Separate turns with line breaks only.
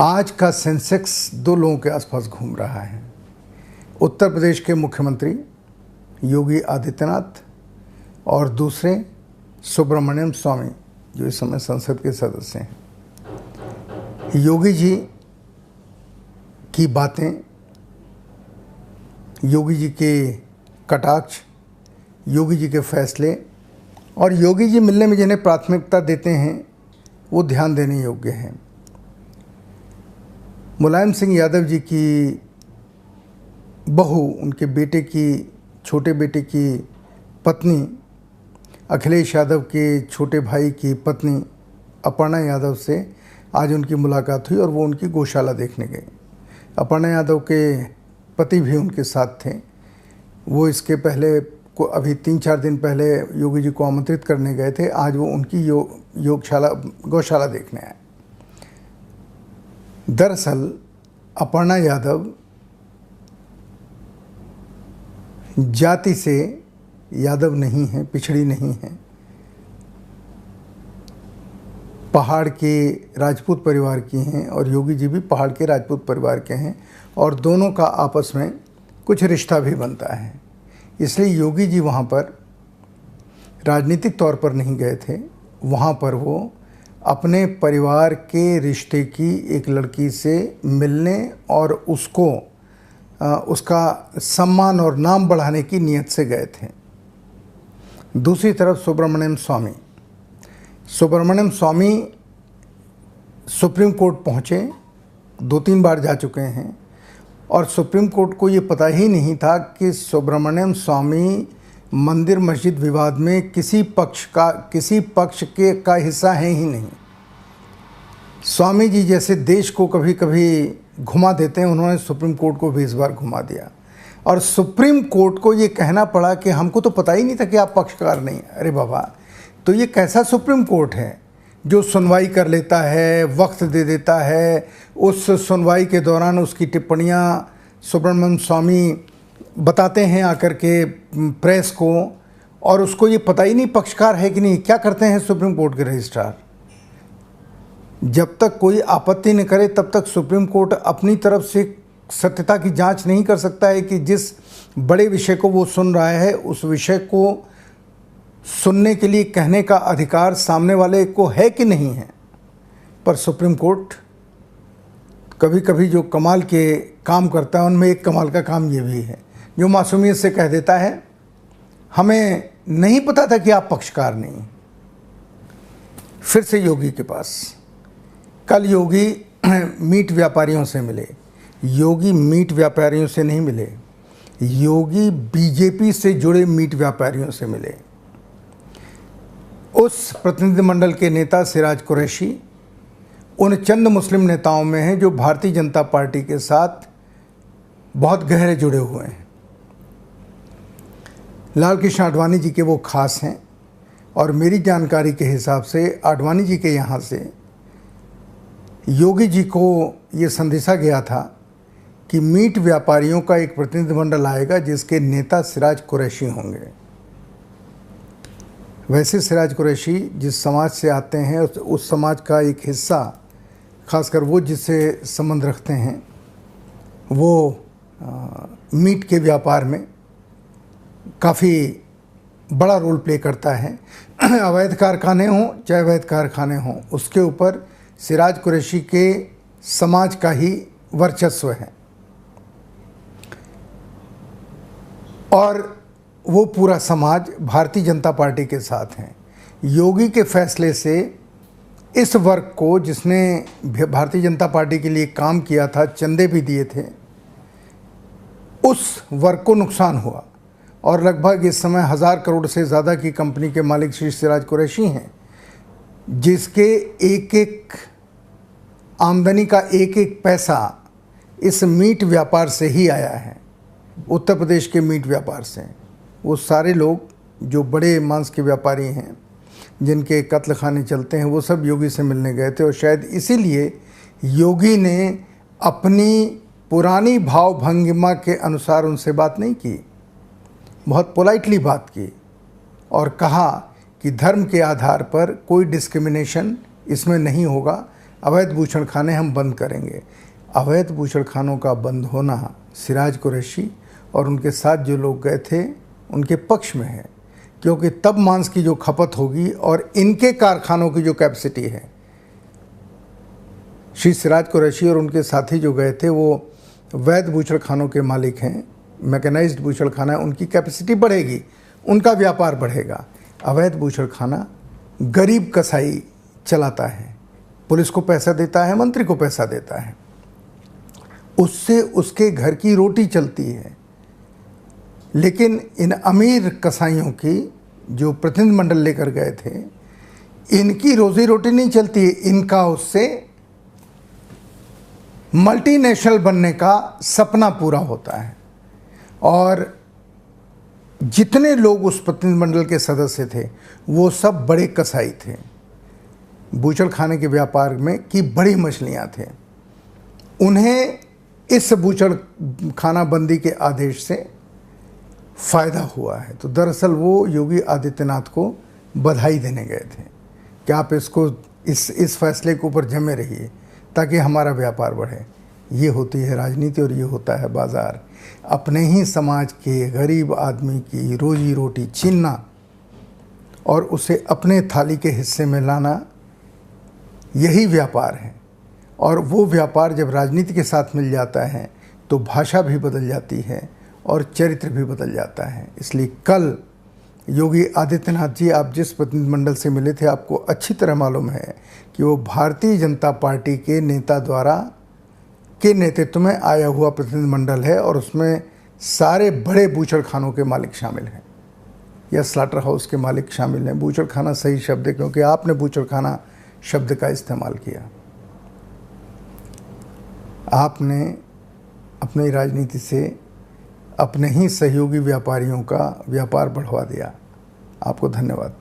आज का सेंसेक्स दो लोगों के आसपास घूम रहा है। उत्तर प्रदेश के मुख्यमंत्री योगी आदित्यनाथ और दूसरे सुब्रमण्यम स्वामी, जो इस समय संसद के सदस्य हैं। योगी जी की बातें, योगी जी के कटाक्ष, योगी जी के फैसले और योगी जी मिलने में जिन्हें प्राथमिकता देते हैं वो ध्यान देने योग्य हैं। मुलायम सिंह यादव जी की बहू, उनके बेटे की, छोटे बेटे की पत्नी, अखिलेश यादव के छोटे भाई की पत्नी अपर्णा यादव से आज उनकी मुलाकात हुई और वो उनकी गौशाला देखने गए। अपर्णा यादव के पति भी उनके साथ थे। वो इसके पहले को अभी 3-4 दिन पहले योगी जी को आमंत्रित करने गए थे। आज वो उनकी गौशाला देखने आए। दरअसल अपर्णा यादव जाति से यादव नहीं है, पिछड़ी नहीं है। पहाड़ के राजपूत परिवार की हैं और योगी जी भी पहाड़ के राजपूत परिवार के हैं और दोनों का आपस में कुछ रिश्ता भी बनता है। इसलिए योगी जी वहाँ पर राजनीतिक तौर पर नहीं गए थे। वहाँ पर वो अपने परिवार के रिश्ते की एक लड़की से मिलने और उसका सम्मान और नाम बढ़ाने की नीयत से गए थे। दूसरी तरफ सुब्रमण्यम स्वामी सुप्रीम कोर्ट पहुँचे, 2-3 बार जा चुके हैं और सुप्रीम कोर्ट को ये पता ही नहीं था कि सुब्रमण्यम स्वामी मंदिर मस्जिद विवाद में किसी पक्ष का हिस्सा है ही नहीं। स्वामी जी जैसे देश को कभी कभी घुमा देते हैं, उन्होंने सुप्रीम कोर्ट को भी इस बार घुमा दिया और सुप्रीम कोर्ट को ये कहना पड़ा कि हमको तो पता ही नहीं था कि आप पक्षकार नहीं। अरे बाबा, तो ये कैसा सुप्रीम कोर्ट है जो सुनवाई कर लेता है, वक्त दे देता है, उस सुनवाई के दौरान उसकी टिप्पणियाँ सुब्रमण्यम स्वामी बताते हैं आकर के प्रेस को और उसको ये पता ही नहीं पक्षकार है कि नहीं। क्या करते हैं सुप्रीम कोर्ट के रजिस्ट्रार? जब तक कोई आपत्ति न करे तब तक सुप्रीम कोर्ट अपनी तरफ से सत्यता की जांच नहीं कर सकता है कि जिस बड़े विषय को वो सुन रहा है उस विषय को सुनने के लिए कहने का अधिकार सामने वाले को है कि नहीं है। पर सुप्रीम कोर्ट कभी कभी जो कमाल के काम करता है उनमें एक कमाल का काम ये भी है, जो मासूमियत से कह देता है हमें नहीं पता था कि आप पक्षकार नहीं। फिर से योगी के पास कल योगी मीट व्यापारियों से मिले। योगी मीट व्यापारियों से नहीं मिले, योगी बीजेपी से जुड़े मीट व्यापारियों से मिले। उस प्रतिनिधिमंडल के नेता सिराज कुरैशी उन चंद मुस्लिम नेताओं में हैं जो भारतीय जनता पार्टी के साथ बहुत गहरे जुड़े हुए हैं। लाल कृष्ण आडवाणी जी के वो खास हैं और मेरी जानकारी के हिसाब से आडवाणी जी के यहाँ से योगी जी को ये संदेशा गया था कि मीट व्यापारियों का एक प्रतिनिधिमंडल आएगा जिसके नेता सिराज कुरैशी होंगे। वैसे सिराज कुरैशी जिस समाज से आते हैं उस समाज का एक हिस्सा, खासकर वो जिससे संबंध रखते हैं, वो मीट के व्यापार में काफ़ी बड़ा रोल प्ले करता है। अवैध कारखाने हों चाहे वैध कारखाने हों, उसके ऊपर सिराज कुरैशी के समाज का ही वर्चस्व है और वो पूरा समाज भारतीय जनता पार्टी के साथ है। योगी के फैसले से इस वर्ग को, जिसने भारतीय जनता पार्टी के लिए काम किया था, चंदे भी दिए थे, उस वर्ग को नुकसान हुआ और लगभग इस समय 1000 करोड़ से ज़्यादा की कंपनी के मालिक श्री सिराज कुरैशी हैं, जिसके एक आमदनी का एक पैसा इस मीट व्यापार से ही आया है, उत्तर प्रदेश के मीट व्यापार से। वो सारे लोग जो बड़े मांस के व्यापारी हैं, जिनके कत्ल खाने चलते हैं, वो सब योगी से मिलने गए थे और शायद इसीलिए योगी ने अपनी पुरानी भाव भंगिमा के अनुसार उनसे बात नहीं की, बहुत पोलाइटली बात की और कहा कि धर्म के आधार पर कोई डिस्क्रिमिनेशन इसमें नहीं होगा। अवैध बूचड़खाने हम बंद करेंगे। अवैध बूचड़खानों का बंद होना सिराज कुरैशी और उनके साथ जो लोग गए थे उनके पक्ष में है, क्योंकि तब मांस की जो खपत होगी और इनके कारखानों की जो कैपेसिटी है, श्री सिराज कुरैशी और उनके साथी जो गए थे वो वैध बूचड़खानों के मालिक हैं, मैकेनाइज्ड बूचड़खाना है, उनकी कैपेसिटी बढ़ेगी, उनका व्यापार बढ़ेगा। अवैध बूचड़खाना गरीब कसाई चलाता है, पुलिस को पैसा देता है, मंत्री को पैसा देता है, उससे उसके घर की रोटी चलती है। लेकिन इन अमीर कसाईयों की जो प्रतिनिधिमंडल लेकर गए थे, इनकी रोजी रोटी नहीं चलती है, इनका उससे मल्टीनेशनल बनने का सपना पूरा होता है। और जितने लोग उस प्रतिनिधिमंडल के सदस्य थे वो सब बड़े कसाई थे, बूचड़खाने के व्यापार में की बड़ी मछलियां थे। उन्हें इस बूचड़खाना बंदी के आदेश से फ़ायदा हुआ है। तो दरअसल वो योगी आदित्यनाथ को बधाई देने गए थे कि आप इसको इस फैसले के ऊपर जमे रहिए ताकि हमारा व्यापार बढ़े। ये होती है राजनीति और ये होता है बाज़ार। अपने ही समाज के गरीब आदमी की रोजी रोटी छीनना और उसे अपने थाली के हिस्से में लाना, यही व्यापार है। और वो व्यापार जब राजनीति के साथ मिल जाता है तो भाषा भी बदल जाती है और चरित्र भी बदल जाता है। इसलिए कल योगी आदित्यनाथ जी, आप जिस प्रतिनिधिमंडल से मिले थे, आपको अच्छी तरह मालूम है कि वो भारतीय जनता पार्टी के नेता द्वारा के नेतृत्व में आया हुआ प्रतिनिधिमंडल है और उसमें सारे बड़े बूचड़खानों के मालिक शामिल हैं या स्लाटर हाउस के मालिक शामिल हैं। बूचड़खाना सही शब्द है क्योंकि आपने बूचड़खाना शब्द का इस्तेमाल किया। आपने अपनी राजनीति से अपने ही सहयोगी व्यापारियों का व्यापार बढ़वा दिया। आपको धन्यवाद।